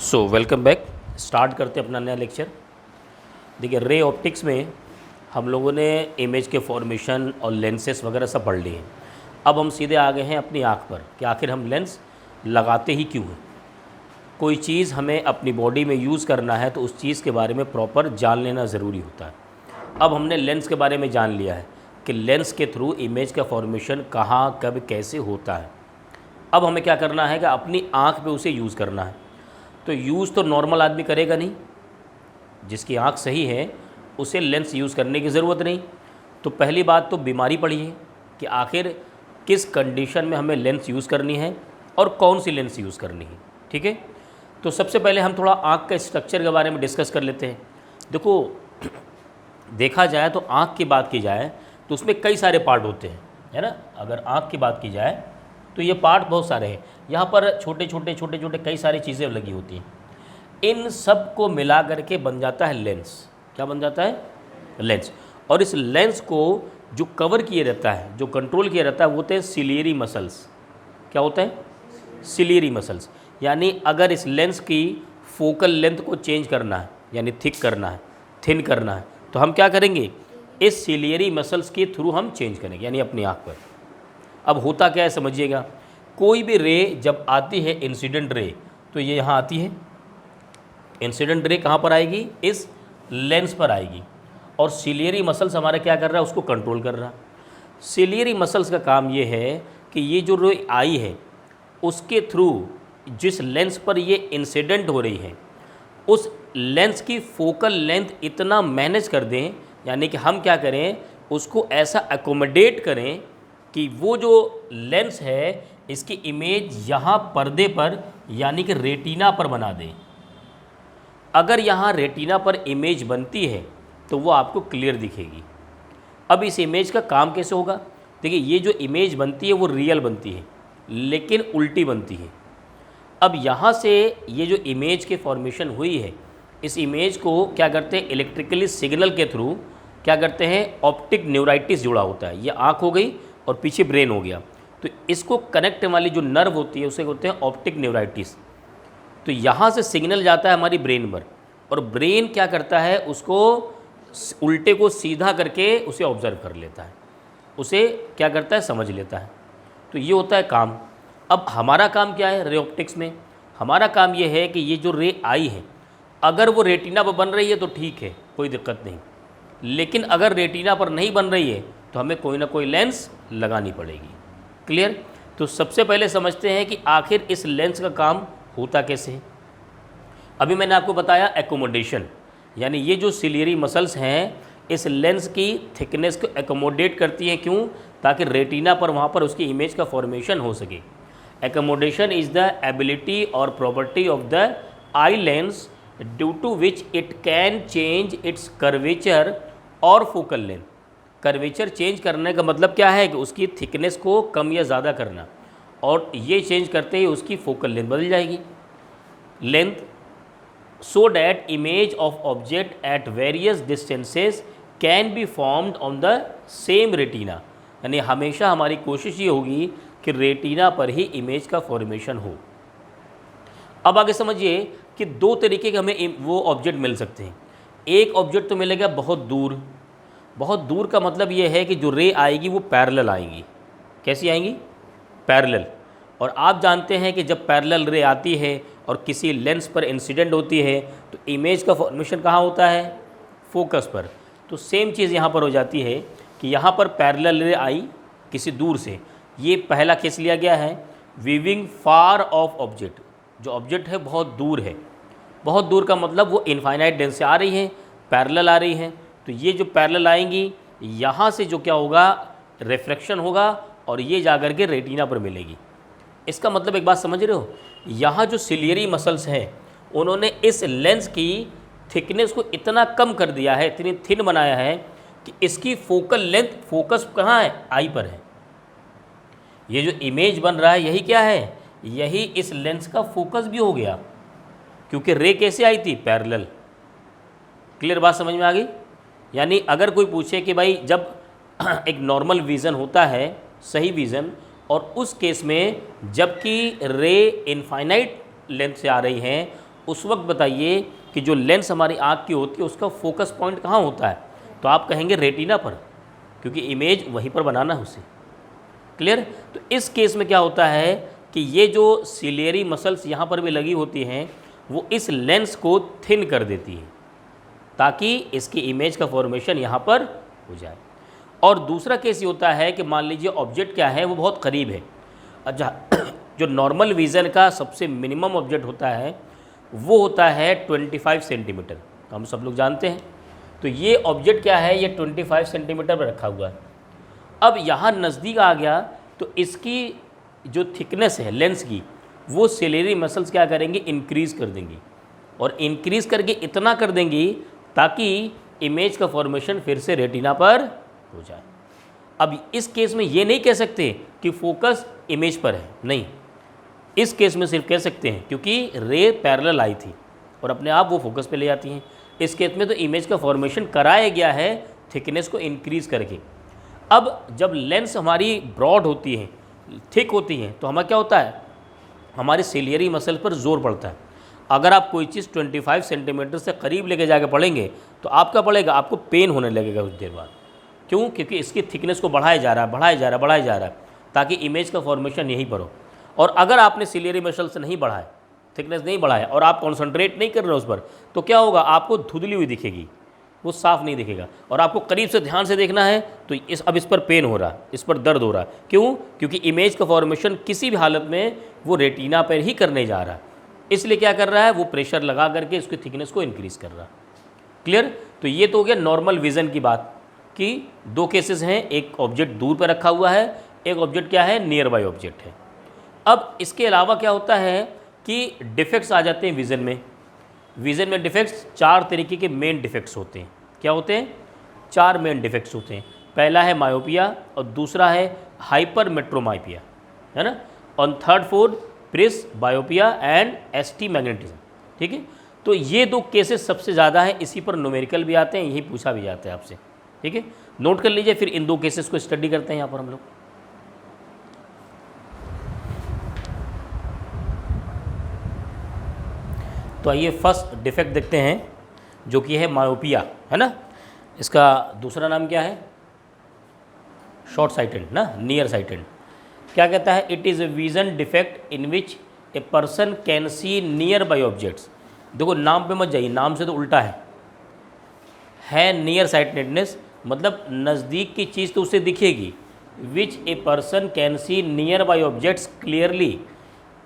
So welcome back. Start करते हैं अपना नया लेक्चर। देखिए, रे ऑप्टिक्स में हम लोगों ने इमेज के फॉर्मेशन और लेंसेस वगैरह सब पढ़ लिए हैं। अब हम सीधे आ गए हैं अपनी आँख पर कि आखिर हम लेंस लगाते ही क्यों हैं। कोई चीज़ हमें अपनी बॉडी में यूज़ करना है तो उस चीज़ के बारे में प्रॉपर जान लेना ज़रूरी होता है। अब हमने लेंस के बारे में जान लिया है कि लेंस के थ्रू इमेज का फॉर्मेशन कहाँ कब कैसे होता है। अब हमें क्या करना है कि अपनी आँख पे उसे यूज़ करना है। तो यूज़ तो नॉर्मल आदमी करेगा नहीं, जिसकी आँख सही है उसे लेंस यूज़ करने की ज़रूरत नहीं। तो पहली बात तो बीमारी पड़ी है कि आखिर किस कंडीशन में हमें लेंस यूज़ करनी है और कौन सी लेंस यूज़ करनी है। ठीक है, तो सबसे पहले हम थोड़ा आँख के स्ट्रक्चर के बारे में डिस्कस कर लेते हैं। देखो, देखा जाए तो आँख की बात की जाए तो उसमें कई सारे पार्ट होते हैं, है ना। अगर आँख की बात की जाए तो ये पार्ट बहुत सारे हैं। यहाँ पर छोटे छोटे कई सारी चीज़ें लगी होती हैं। इन सब को मिला करके बन जाता है लेंस। क्या बन जाता है? लेंस। और इस लेंस को जो कवर किए रहता है, जो कंट्रोल किया रहता है, वो होते हैं सिलियरी मसल्स। क्या होता है? Ciliary muscles. यानी अगर इस लेंस की फोकल लेंथ को चेंज करना है, यानी थिक करना है, थिन करना है, तो हम क्या करेंगे? इस सिलियरी मसल्स के थ्रू हम चेंज करेंगे, यानी अपनी आँख पर। अब होता क्या है समझिएगा। कोई भी रे जब आती है, इंसिडेंट रे, तो ये यहाँ आती है। इंसिडेंट रे कहाँ पर आएगी? इस लेंस पर आएगी। और सिलियरी मसल्स हमारा क्या कर रहा है? उसको कंट्रोल कर रहा। सिलियरी मसल्स का काम ये है कि ये जो रे आई है उसके थ्रू जिस लेंस पर ये इंसिडेंट हो रही है उस लेंस की फोकल लेंथ इतना मैनेज कर दें, यानी कि हम क्या करें, उसको ऐसा एकोमोडेट करें कि वो जो लेंस है इसकी इमेज यहाँ पर्दे पर यानी कि रेटिना पर बना दें। अगर यहाँ रेटिना पर इमेज बनती है तो वो आपको क्लियर दिखेगी। अब इस इमेज का काम कैसे होगा? देखिए, ये जो इमेज बनती है वो रियल बनती है लेकिन उल्टी बनती है। अब यहाँ से ये जो इमेज के फॉर्मेशन हुई है, इस इमेज को क्या करते हैं? इलेक्ट्रिकली सिग्नल के थ्रू क्या करते हैं? ऑप्टिक न्यूराइटिस जुड़ा होता है। ये आँख हो गई और पीछे ब्रेन हो गया, तो इसको कनेक्ट वाली जो नर्व होती है उसे कहते हैं ऑप्टिक न्यूराइटिस। तो यहाँ से सिग्नल जाता है हमारी ब्रेन पर, और ब्रेन क्या करता है? उसको उल्टे को सीधा करके उसे ऑब्जर्व कर लेता है, उसे क्या करता है? समझ लेता है। तो ये होता है काम। अब हमारा काम क्या है रे ऑप्टिक्स में? हमारा काम ये है कि ये जो रे आई है अगर वो रेटिना पर बन रही है तो ठीक है, कोई दिक्कत नहीं। लेकिन अगर रेटिना पर नहीं बन रही है तो हमें कोई ना कोई लेंस लगानी पड़ेगी। क्लियर? तो सबसे पहले समझते हैं कि आखिर इस लेंस का काम होता कैसे है। अभी मैंने आपको बताया एकोमोडेशन, यानी ये जो सिलियरी मसल्स हैं इस लेंस की थिकनेस को एकोमोडेट करती हैं। क्यों? ताकि रेटिना पर वहाँ पर उसकी इमेज का फॉर्मेशन हो सके। एकोमोडेशन इज़ द एबिलिटी और property of the eye lens due to which it can change its curvature और फोकल लेंथ। कर्वेचर चेंज करने का मतलब क्या है? कि उसकी थिकनेस को कम या ज़्यादा करना, और ये चेंज करते ही उसकी फोकल लेंथ बदल जाएगी। Length so that image of object at various distances can be formed on the same retina। यानी हमेशा हमारी कोशिश ये होगी कि रेटिना पर ही इमेज का फॉर्मेशन हो। अब आगे समझिए कि दो तरीके के हमें वो ऑब्जेक्ट मिल सकते हैं। एक ऑब्जेक्ट तो मिलेगा बहुत दूर। बहुत दूर का मतलब ये है कि जो रे आएगी वो पैरेलल आएंगी। कैसी आएंगी? पैरेलल। और आप जानते हैं कि जब पैरेलल रे आती है और किसी लेंस पर इंसिडेंट होती है तो इमेज का फॉर्मेशन कहाँ होता है? फोकस पर। तो सेम चीज़ यहाँ पर हो जाती है कि यहाँ पर पैरेलल रे आई किसी दूर से। ये पहला केस लिया गया है, वीविंग फार ऑफ ऑब्जेक्ट। जो ऑब्जेक्ट है बहुत दूर है। बहुत दूर का मतलब वो इनफाइनाइट डेंस से आ रही हैं, पैरेलल आ रही हैं। तो ये जो पैरेलल आएंगी यहाँ से जो क्या होगा? रिफ्रैक्शन होगा और ये जाकर के रेटिना पर मिलेगी। इसका मतलब एक बात समझ रहे हो? यहाँ जो सिलियरी मसल्स हैं उन्होंने इस लेंस की थिकनेस को इतना कम कर दिया है, इतनी थिन बनाया है कि इसकी फोकल लेंथ, फोकस कहाँ है? आई पर है। ये जो इमेज बन रहा है यही क्या है? यही इस लेंस का फोकस भी हो गया, क्योंकि रे कैसे आई थी? पैरेलल। क्लियर बात समझ में आ गई? यानी अगर कोई पूछे कि भाई जब एक नॉर्मल विज़न होता है, सही विज़न, और उस केस में जबकि रे इनफाइनाइट लेंथ से आ रही हैं उस वक्त बताइए कि जो लेंस हमारी आँख की होती है उसका फोकस पॉइंट कहाँ होता है, तो आप कहेंगे रेटिना पर, क्योंकि इमेज वहीं पर बनाना है उसे। क्लियर। तो इस केस में क्या होता है कि ये जो सिलियरी मसल्स यहाँ पर भी लगी होती हैं वो इस लेंस को थिन कर देती है ताकि इसकी इमेज का फॉर्मेशन यहाँ पर हो जाए। और दूसरा केस ये होता है कि मान लीजिए ऑब्जेक्ट क्या है, वो बहुत करीब है। अच्छा, जो नॉर्मल विज़न का सबसे मिनिमम ऑब्जेक्ट होता है वो होता है 25 सेंटीमीटर, हम सब लोग जानते हैं। तो ये ऑब्जेक्ट क्या है, ये 25 सेंटीमीटर पर रखा हुआ है। अब यहाँ नज़दीक आ गया तो इसकी जो थिकनेस है लेंस की वो सिलियरी मसल्स क्या करेंगे, इंक्रीज़ कर देंगी, और इंक्रीज़ करके इतना कर देंगी ताकि इमेज का फॉर्मेशन फिर से रेटिना पर हो जाए। अब इस केस में ये नहीं कह सकते कि फोकस इमेज पर है, नहीं, इस केस में सिर्फ कह सकते हैं क्योंकि रे पैरेलल आई थी और अपने आप वो फोकस पे ले जाती हैं। इस केस में तो इमेज का फॉर्मेशन कराया गया है थिकनेस को इंक्रीज़ करके। अब जब लेंस हमारी ब्रॉड होती है, थिक होती हैं, तो हमारा क्या होता है, हमारी सिलियरी मसल पर जोर पड़ता है। अगर आप कोई चीज़ 25 सेंटीमीटर से करीब लेके जाके पढ़ेंगे तो आपका पड़ेगा, आपको पेन होने लगेगा कुछ देर बाद। क्यों? क्योंकि इसकी थिकनेस को बढ़ाया जा रहा है ताकि इमेज का फॉर्मेशन यहीं पर हो। और अगर आपने सिलियरी मसल से नहीं बढ़ाया, थिकनेस नहीं बढ़ाया और आप कॉन्सेंट्रेट नहीं कर रहे हो उस पर, तो क्या होगा, आपको धुंधली हुई दिखेगी, वो साफ़ नहीं दिखेगा। और आपको करीब से ध्यान से देखना है तो अब इस पर पेन हो रहा है, इस पर दर्द हो रहा है। क्यों? क्योंकि इमेज का फॉर्मेशन किसी भी हालत में वो रेटिना पर ही करने जा रहा है, इसलिए क्या कर रहा है, वो प्रेशर लगा करके उसकी थिकनेस को इंक्रीज़ कर रहा है। क्लियर। तो ये तो हो गया नॉर्मल विज़न की बात कि दो केसेस हैं, एक ऑब्जेक्ट दूर पर रखा हुआ है, एक ऑब्जेक्ट क्या है, नियर बाय ऑब्जेक्ट है। अब इसके अलावा क्या होता है कि डिफेक्ट्स आ जाते हैं विज़न में। विज़न में डिफेक्ट्स 4 तरीके के मेन डिफेक्ट्स होते हैं। क्या होते हैं? 4 मेन डिफेक्ट्स होते हैं। पहला है मायोपिया और दूसरा है हाइपरमेट्रोमाइपिया, है ना, और third fourth presbyopia and astigmatism. ठीक है, तो ये 2 केसेस सबसे ज़्यादा हैं, इसी पर न्यूमेरिकल भी आते हैं, यही पूछा भी जाता है आपसे। ठीक है, नोट कर लीजिए, फिर इन 2 केसेस को स्टडी करते हैं यहाँ पर हम लोग। तो आइए फर्स्ट डिफेक्ट देखते हैं जो कि है मायोपिया, है ना। इसका दूसरा नाम क्या है? शॉर्ट साइटेड ना, नियर साइटेड। क्या कहता है? It is a vision defect in which a person can see nearby objects. देखो नाम पे मत जाइए, नाम से तो उल्टा है नियर साइटेडनेस, मतलब नज़दीक की चीज़ तो उसे दिखेगी। Which a person can see nearby objects clearly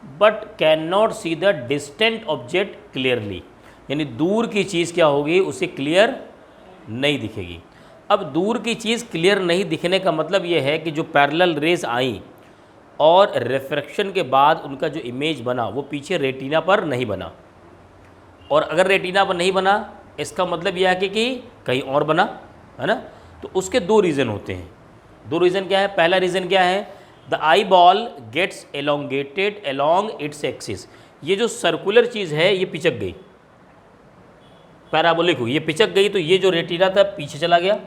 but can not see the distant object clearly, यानी दूर की चीज़ क्या होगी, उसे क्लियर नहीं दिखेगी। अब दूर की चीज़ क्लियर नहीं दिखने का मतलब ये है कि जो पैरेलल रेज आई और रिफ्रैक्शन के बाद उनका जो इमेज बना वो पीछे रेटिना पर नहीं बना, और अगर रेटिना पर नहीं बना इसका मतलब यह है कि कहीं और बना, है ना। तो उसके 2 रीज़न होते हैं। 2 रीज़न क्या है? पहला रीज़न क्या है, the eye ball gets elongated along its axis. ये जो सर्कुलर चीज़ है ये पिचक गई, पैराबोलिक हुई, ये पिचक गई, तो ये जो रेटिना था पीछे चला गया।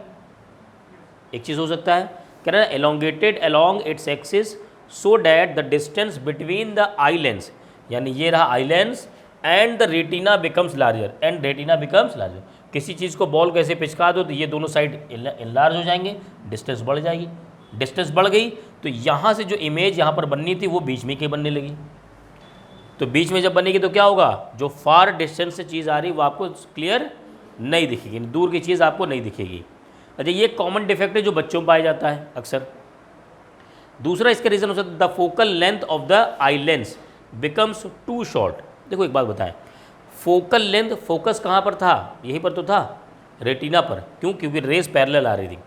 एक चीज़ हो सकता है, कह रहा है elongated along its axis so that the distance between the eye lens, यानी ये रहा eye lens and the retina becomes larger, and retina becomes larger. किसी चीज़ को बॉल कैसे पिचका दो तो ये दोनों साइड इनलार्ज हो जाएंगे, डिस्टेंस बढ़ जाएगी। डिस्टेंस बढ़ गई तो यहाँ से जो इमेज यहाँ पर बननी थी वो बीच में के बनने लगी। तो बीच में जब बनेगी तो क्या होगा, जो फार डिस्टेंस से चीज़ आ रही वो आपको क्लियर नहीं दिखेगी, दूर की चीज़ आपको नहीं दिखेगी। अच्छा, ये कॉमन डिफेक्ट है जो बच्चों में पाया जाता है अक्सर। दूसरा इसका रीज़न हो सकता है the focal length of the eye lens becomes too short. देखो एक बात बताएं, फोकल लेंथ, फोकस कहाँ पर था, यहीं पर तो था, रेटिना पर। क्यों? क्योंकि रेस पैरेलल आ रही थी।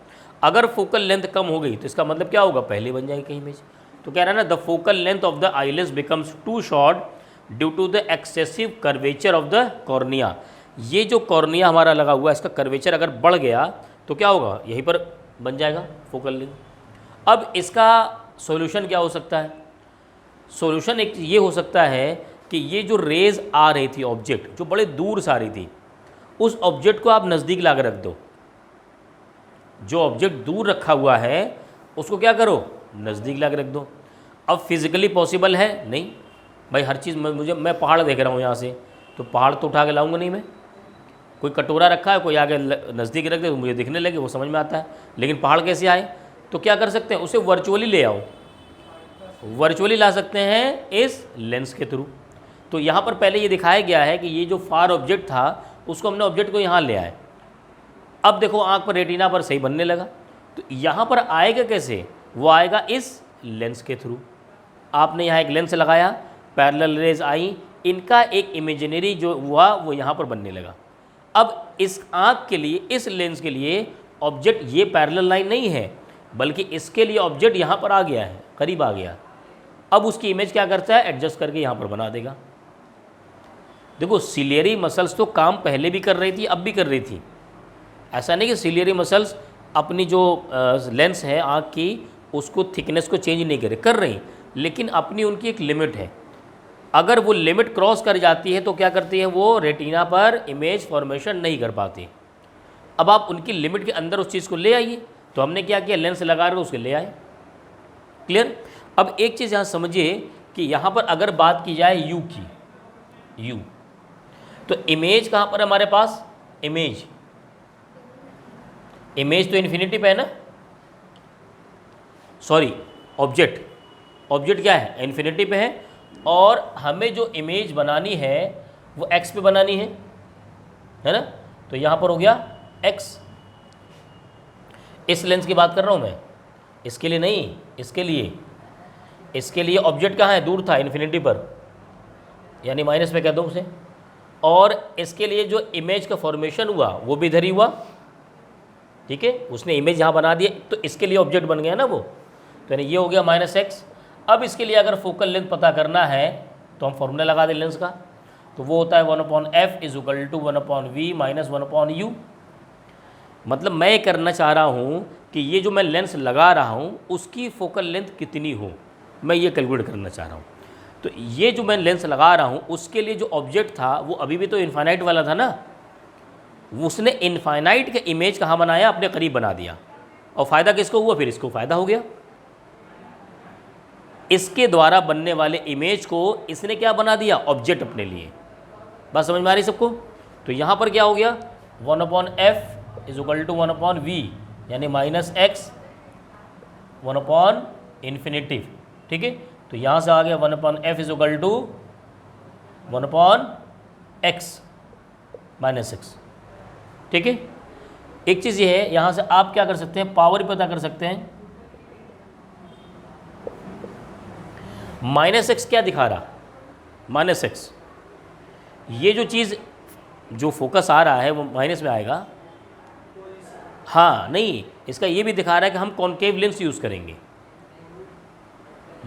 अगर फोकल लेंथ कम हो गई तो इसका मतलब क्या होगा, पहले बन जाएगी कहीं इमेज। तो कह रहा है ना, the focal length of the eye lens becomes too short due to the excessive curvature of the cornea. ये जो कॉर्निया हमारा लगा हुआ है इसका कर्वेचर अगर बढ़ गया तो क्या होगा, यहीं पर बन जाएगा फोकल लेंथ। अब इसका सॉल्यूशन क्या हो सकता है? सॉल्यूशन एक ये हो सकता है कि ये जो रेज आ रही थी, ऑब्जेक्ट जो बड़े दूर से आ रही थी, उस ऑब्जेक्ट को आप नज़दीक ला कर रख दो। जो ऑब्जेक्ट दूर रखा हुआ है उसको क्या करो, नज़दीक ला कर रख दो। अब फिज़िकली पॉसिबल है नहीं भाई, हर चीज़ मैं पहाड़ देख रहा हूँ यहाँ से, तो पहाड़ तो उठा के लाऊंगा नहीं मैं। कोई कटोरा रखा है, कोई आगे नज़दीक रख दे तो मुझे दिखने लगे, वो समझ में आता है। लेकिन पहाड़ कैसे आए? तो क्या कर सकते हैं, उसे वर्चुअली ले आओ, वर्चुअली ला सकते हैं इस लेंस के थ्रू। तो यहाँ पर पहले ये दिखाया गया है कि ये जो फार ऑब्जेक्ट था उसको हमने ऑब्जेक्ट को यहाँ ले आए। अब देखो आँख पर, रेटिना पर सही बनने लगा। तो यहाँ पर आएगा कैसे? वो आएगा इस लेंस के थ्रू। आपने यहाँ एक लेंस लगाया, पैरेलल रेज आई, इनका एक इमेजिनरी जो हुआ वो यहाँ पर बनने लगा। अब इस आँख के लिए, इस लेंस के लिए ऑब्जेक्ट ये पैरेलल लाइन नहीं है, बल्कि इसके लिए ऑब्जेक्ट यहाँ पर आ गया है, करीब आ गया। अब उसकी इमेज क्या करता है, एडजस्ट करके यहाँ पर बना देगा। देखो सिलियरी मसल्स तो काम पहले भी कर रही थी, अब भी कर रही थी। ऐसा नहीं कि सिलियरी मसल्स अपनी जो लेंस है आँख की उसको थिकनेस को चेंज नहीं कर रही, लेकिन अपनी उनकी एक लिमिट है। अगर वो लिमिट क्रॉस कर जाती है तो क्या करती है, वो रेटिना पर इमेज फॉर्मेशन नहीं कर पाती। अब आप उनकी लिमिट के अंदर उस चीज़ को ले आइए। तो हमने क्या किया, लेंस लगा रहे उसके ले आए। क्लियर? अब एक चीज़ यहाँ समझिए कि यहाँ पर अगर बात की जाए यू की, यू, तो इमेज कहाँ पर हमारे पास, इमेज तो इन्फिनिटी पे है ना, सॉरी ऑब्जेक्ट क्या है, इन्फिनिटी पे है। और हमें जो इमेज बनानी है वो एक्स पे बनानी है ना। तो यहाँ पर हो गया एक्स। इस लेंस की बात कर रहा हूँ मैं, इसके लिए नहीं, इसके लिए ऑब्जेक्ट कहाँ है, दूर था, इन्फिनिटी पर, यानी माइनस पे कह दो उसे। और इसके लिए जो इमेज का फॉर्मेशन हुआ वो भी इधर ही हुआ। ठीक है, उसने इमेज यहाँ बना दिया तो इसके लिए ऑब्जेक्ट बन गया ना वो। तो यानी ये हो गया -x। अब इसके लिए अगर फोकल लेंथ पता करना है तो हम फॉर्मूला लगा दें लेंस का, तो वो होता है 1/f = 1/v - 1/u। मतलब मैं ये करना चाह रहा हूँ कि ये जो मैं लेंस लगा रहा हूँ उसकी फोकल लेंथ कितनी हो, मैं ये कैलकुलेट करना चाह रहा हूँ। तो ये जो मैं लेंस लगा रहा हूँ उसके लिए जो ऑब्जेक्ट था वो अभी भी तो इनफाइनाइट वाला था ना। उसने इनफाइनाइट के इमेज कहाँ बनाया, अपने करीब बना दिया। और फ़ायदा किसको हुआ, फिर इसको फ़ायदा हो गया। इसके द्वारा बनने वाले इमेज को इसने क्या बना दिया, ऑब्जेक्ट अपने लिए। बात समझ में आ रही सबको? तो यहाँ पर क्या हो गया, 1/f = 1/v, यानी -x 1/∞। ठीक है, तो यहाँ से आ गया 1/f = 1/x -x। ठीक है, एक चीज़ ये है, यहाँ से आप क्या कर सकते हैं, पावर पता कर सकते हैं। -x क्या दिखा रहा, -x, ये जो चीज़ जो फोकस आ रहा है वो माइनस में आएगा। हाँ नहीं, इसका ये भी दिखा रहा है कि हम कॉन्केव लेंस यूज़ करेंगे।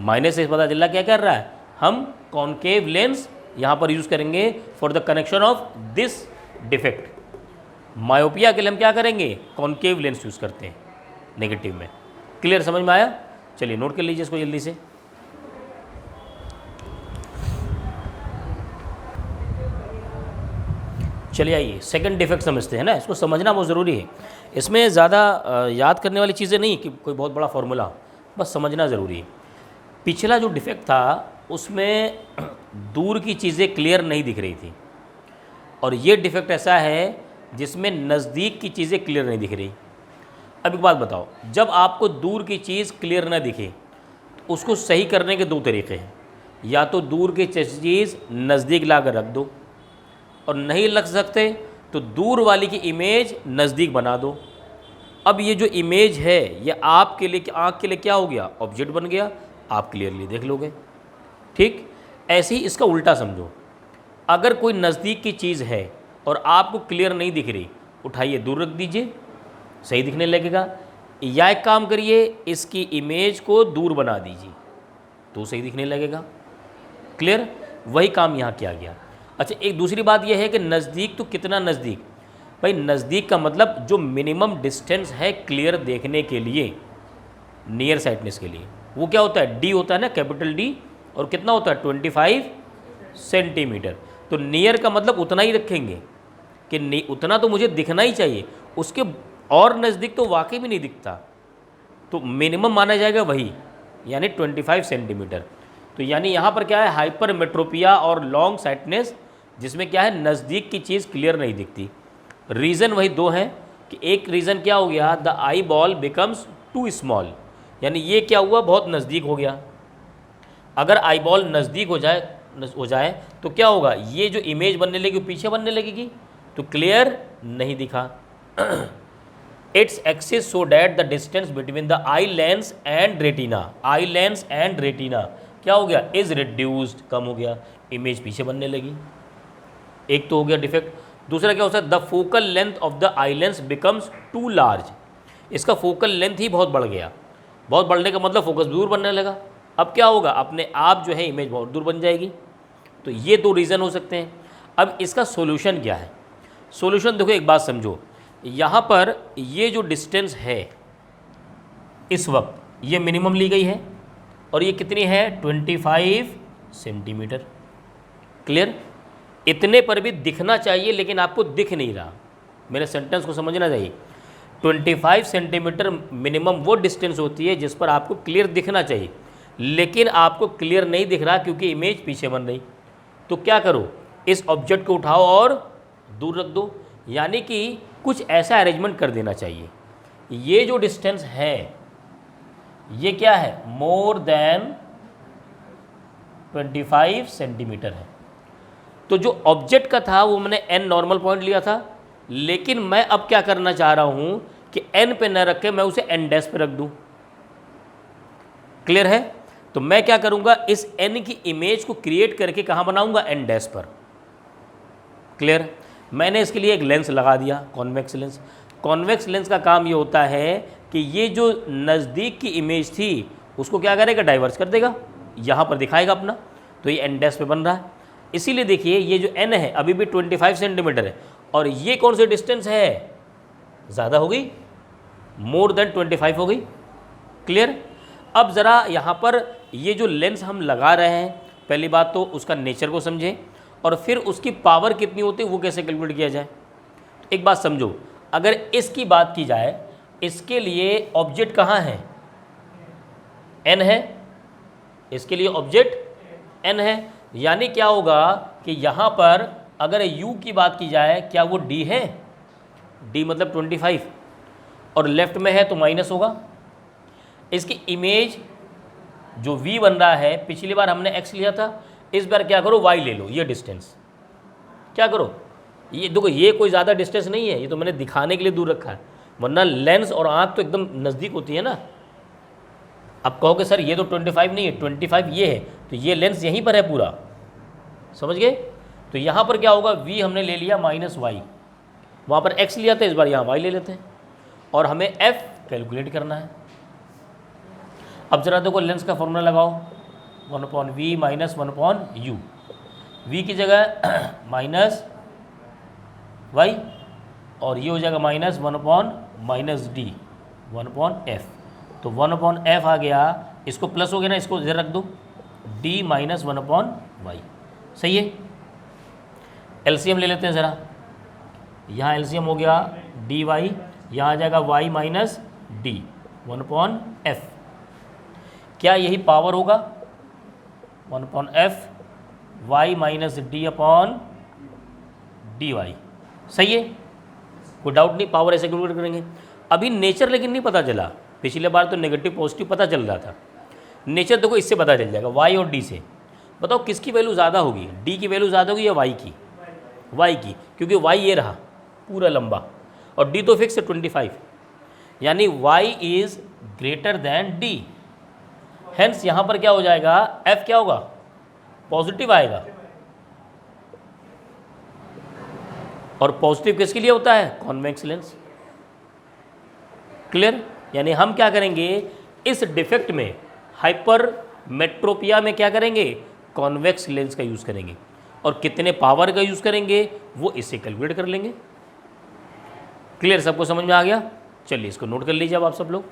-x पता चला क्या कर रहा है, हम कॉन्केव लेंस यहाँ पर यूज़ करेंगे for the connection of this defect. Myopia के लिए हम क्या करेंगे, कॉन्केव लेंस यूज़ करते हैं नेगेटिव में। क्लियर, समझ में आया? चलिए नोट कर लीजिए इसको जल्दी से। चलिए आइए सेकंड डिफेक्ट समझते हैं ना, इसको समझना बहुत ज़रूरी है। इसमें ज़्यादा याद करने वाली चीज़ें नहीं कि कोई बहुत बड़ा फार्मूला, बस समझना ज़रूरी है। पिछला जो डिफेक्ट था उसमें दूर की चीज़ें क्लियर नहीं दिख रही थी, और ये डिफेक्ट ऐसा है जिसमें नज़दीक की चीज़ें क्लियर नहीं दिख रही। अब एक बात बताओ, जब आपको दूर की चीज़ क्लियर ना दिखे तो उसको सही करने के दो तरीके हैं। या तो दूर की चीज़ नज़दीक ला कर रख दो, और नहीं लग सकते तो दूर वाली की इमेज नज़दीक बना दो। अब ये जो इमेज है ये आपके लिए, आँख के लिए क्या हो गया, ऑब्जेक्ट बन गया, आप क्लियरली देख लोगे। ठीक, ऐसे ही इसका उल्टा समझो। अगर कोई नज़दीक की चीज़ है और आपको क्लियर नहीं दिख रही, उठाइए दूर रख दीजिए, सही दिखने लगेगा। या एक काम करिए, इसकी इमेज को दूर बना दीजिए तो सही दिखने लगेगा। क्लियर, वही काम यहाँ किया गया। अच्छा, एक दूसरी बात यह है कि नज़दीक तो कितना नज़दीक, भाई नज़दीक का मतलब जो मिनिमम डिस्टेंस है क्लियर देखने के लिए, नियर साइटनेस के लिए, वो क्या होता है, डी होता है ना, कैपिटल डी। और कितना होता है, 25 सेंटीमीटर। तो नियर का मतलब उतना ही रखेंगे कि उतना तो मुझे दिखना ही चाहिए, उसके और नज़दीक तो वाकई में नहीं दिखता, तो मिनिमम माना जाएगा वही, यानी 25 सेंटीमीटर। तो यानी यहाँ पर क्या है, हाइपर मेट्रोपिया और लॉन्ग साइटनेस जिसमें क्या है, नज़दीक की चीज़ क्लियर नहीं दिखती। रीज़न वही दो हैं कि एक रीज़न क्या हो गया, the eye ball becomes too small, यानी ये क्या हुआ, बहुत नज़दीक हो गया। अगर आई बॉल नज़दीक हो जाए तो क्या होगा, ये जो इमेज बनने लगी वो पीछे बनने लगेगी, तो क्लियर नहीं दिखा। Its axis so that the distance between the eye lens and retina क्या हो गया, इज रिड्यूस्ड, कम हो गया, इमेज पीछे बनने लगी। एक तो हो गया डिफेक्ट। दूसरा क्या हो सकता है, the focal length of the eye lens becomes too large, इसका फोकल लेंथ ही बहुत बढ़ गया। बहुत बढ़ने का मतलब फोकस दूर बनने लगा। अब क्या होगा, अपने आप जो है इमेज बहुत दूर बन जाएगी। तो ये दो रीज़न हो सकते हैं। अब इसका सोल्यूशन क्या है, सोल्यूशन देखो, एक बात समझो, यहाँ पर ये जो डिस्टेंस है इस वक्त ये मिनिमम ली गई है और ये कितनी है, 25 सेंटीमीटर। क्लियर, इतने पर भी दिखना चाहिए लेकिन आपको दिख नहीं रहा, मेरे सेंटेंस को समझना चाहिए। 25 सेंटीमीटर मिनिमम वो डिस्टेंस होती है जिस पर आपको क्लियर दिखना चाहिए, लेकिन आपको क्लियर नहीं दिख रहा क्योंकि इमेज पीछे बन रही। तो क्या करो, इस ऑब्जेक्ट को उठाओ और दूर रख दो, यानी कि कुछ ऐसा अरेंजमेंट कर देना चाहिए। ये जो डिस्टेंस है ये क्या है, मोर देन 25 सेंटीमीटर है। तो जो ऑब्जेक्ट का था वो मैंने n नॉर्मल पॉइंट लिया था, लेकिन मैं अब क्या करना चाह रहा हूं कि n पे न रख के मैं उसे n डैश पे रख दूं। क्लियर है, तो मैं क्या करूंगा, इस n की इमेज को क्रिएट करके कहां बनाऊंगा, n डैश पर। क्लियर, मैंने इसके लिए एक लेंस लगा दिया, कॉन्वेक्स लेंस। कॉन्वेक्स लेंस का काम ये होता है कि ये जो नज़दीक की इमेज थी उसको क्या करेगा, डाइवर्स कर देगा, यहाँ पर दिखाएगा अपना। तो ये n डैश पे बन रहा है। इसीलिए देखिए ये जो n है अभी भी 25 सेंटीमीटर है, और ये कौन सी डिस्टेंस है, ज़्यादा हो गई, मोर देन 25 हो गई। क्लियर, अब ज़रा यहाँ पर ये जो लेंस हम लगा रहे हैं, पहली बात तो उसका नेचर को समझें और फिर उसकी पावर कितनी होती है वो कैसे कैलकुलेट किया जाए। तो एक बात समझो, अगर इसकी बात की जाए, इसके लिए ऑब्जेक्ट कहाँ है, n है, इसके लिए ऑब्जेक्ट n है, यानी क्या होगा कि यहाँ पर अगर u की बात की जाए, क्या वो d है, d मतलब 25 और लेफ्ट में है तो माइनस होगा। इसकी इमेज जो v बन रहा है, पिछली बार हमने x लिया था, इस बार क्या करो, y ले लो, ये डिस्टेंस क्या करो, ये देखो ये कोई ज़्यादा डिस्टेंस नहीं है, ये तो मैंने दिखाने के लिए दूर रखा है, वरना लेंस और आँख तो एकदम नज़दीक होती है ना। अब कहोगे सर ये तो 25 नहीं है, 25 ये है, तो ये लेंस यहीं पर है पूरा, समझ गए। तो यहाँ पर क्या होगा, v हमने ले लिया -y, वहाँ पर x लिया था, इस बार यहाँ y ले लेते हैं, और हमें f कैलकुलेट करना है। अब ज़रा देखो लेंस का फॉर्मूला लगाओ, 1/v - 1/u, v की जगह -y और ये हो जाएगा -1/-d 1/f। तो 1/f आ गया, इसको प्लस हो गया ना, इसको इधर रख दो, d - 1/y, सही है। एलसीएम ले लेते हैं ज़रा, यहाँ एलसीएम हो गया dy, यहाँ आ जाएगा y - d 1/f, क्या यही पावर होगा, 1/f y - d/dy, सही है, कोई डाउट नहीं, पावर ऐसे कैलकुलेट करेंगे। अभी नेचर लेकिन नहीं पता चला, पिछले बार तो नेगेटिव पॉजिटिव पता चल रहा था, नेचर देखो इससे पता चल जाएगा, y और d से। बताओ किसकी वैल्यू ज़्यादा होगी, d की वैल्यू ज़्यादा होगी या y की, y की, क्योंकि y ये रहा पूरा लंबा और d तो फिक्स है 25, यानी y is greater than d। Hence यहाँ पर क्या हो जाएगा, f क्या होगा, पॉजिटिव आएगा, और पॉजिटिव किसके लिए होता है, कॉन्वेक्स लेंस। क्लियर, यानी हम क्या करेंगे, इस डिफेक्ट में हाइपरमेट्रोपिया में क्या करेंगे, कॉन्वेक्स लेंस का यूज़ करेंगे, और कितने पावर का यूज़ करेंगे वो इससे कैलकुलेट कर लेंगे। क्लियर, सबको समझ में आ गया। चलिए इसको नोट कर लीजिए अब आप सब लोग।